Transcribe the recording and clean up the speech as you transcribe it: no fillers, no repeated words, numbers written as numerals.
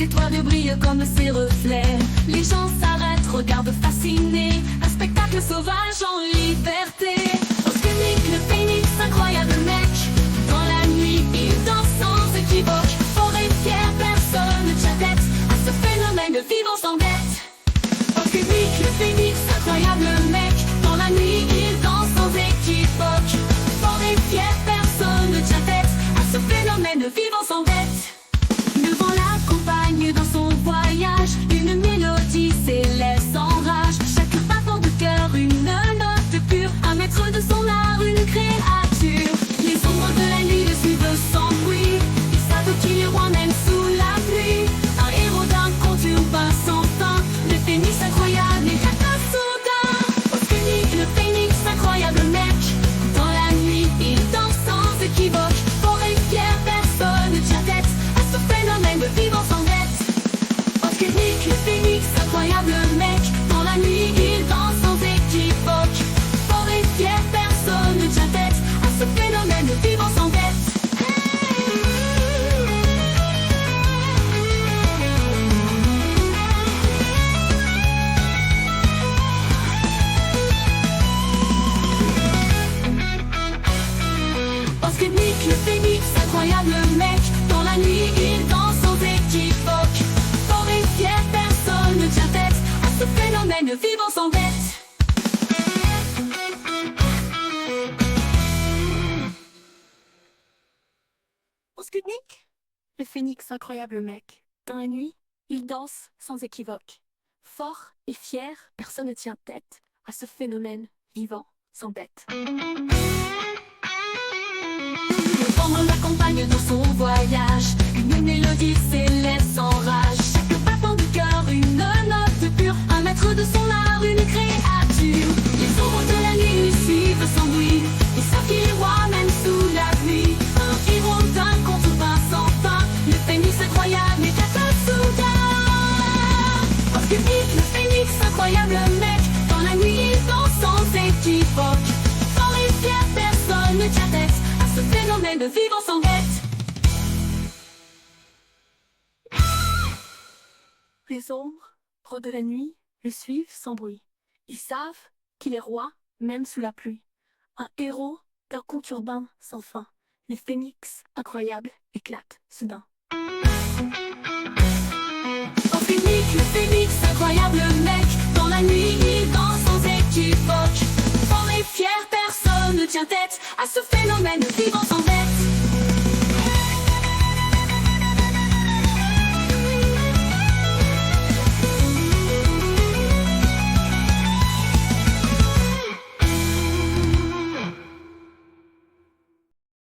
Les étoiles brillent comme ses reflets. Les gens s'arrêtent, regardent fascinés. Un spectacle sauvage en liberté. Oscunik, le phénix, incroyable mec. Dans la nuit, il danse sans équivoque. Fort et fier, personne ne tient tête à ce phénomène de vivant sans dette. Oscunik, le phénix, incroyable mec. Dans la nuit, il danse sans équivoque. Fort et fier, personne ne tient tête à ce phénomène de vivant sans dette. Le vent l'accompagne dans son voyage. Une mélodie céleste enrage. Chaque battement de cœur, une note pure. Un maître de son art, une créature. Les ombres de la nuit le suivent sans bruit. Ils savent qu'il est roi même sous la pluie. Un héros d'un conte urbain sans fin. Le phénix incroyable et soudain. Oscunik, le phénix incroyable mec. Dans la nuit, il danse sans équivoque. Fort et fier, personne ne tient tête à ce phénomène de vivant sans dette. Oscunik, le phénix incroyable mec. Dans la nuit, il danse sans équivoque. Fort et fier, personne ne tient tête à ce phénomène de vivant sans dette. Oscunik, le phénix incroyable mec. Dans la nuit, il danse sans équivoque. Fort et fier, personne ne tient tête à ce phénomène de vivant sans dette. Oscunik, le phénix incroyable mec. Dans la nuit, il danse sans équivoque. Fort et fier, personne ne tient tête à ce phénomène vivant sans dette. Le vent l'accompagne dans son voyage. Une mélodie céleste enrage. Chaque battement du cœur, une note pure. Un maître de son art, une créature. Les ombres de la nuit lui suivent sans bruit. Ils savent qu'il est roi même sous la pluie. Un héros d'un conte urbain sans fin. Le phénix incroyable et soudain. Oscunik, le phénix incroyable mec. Dans la nuit, il danse sans équivoque. Fort et fier, personne ne tient tête à ce phénomène de vivant sans dette. Les ombres de la nuit le suivent sans bruit. Ils savent qu'il est roi, même sous la pluie. Un héros d'un conte urbain sans fin. Les phénix incroyables éclatent soudain. Oscunik, le phénix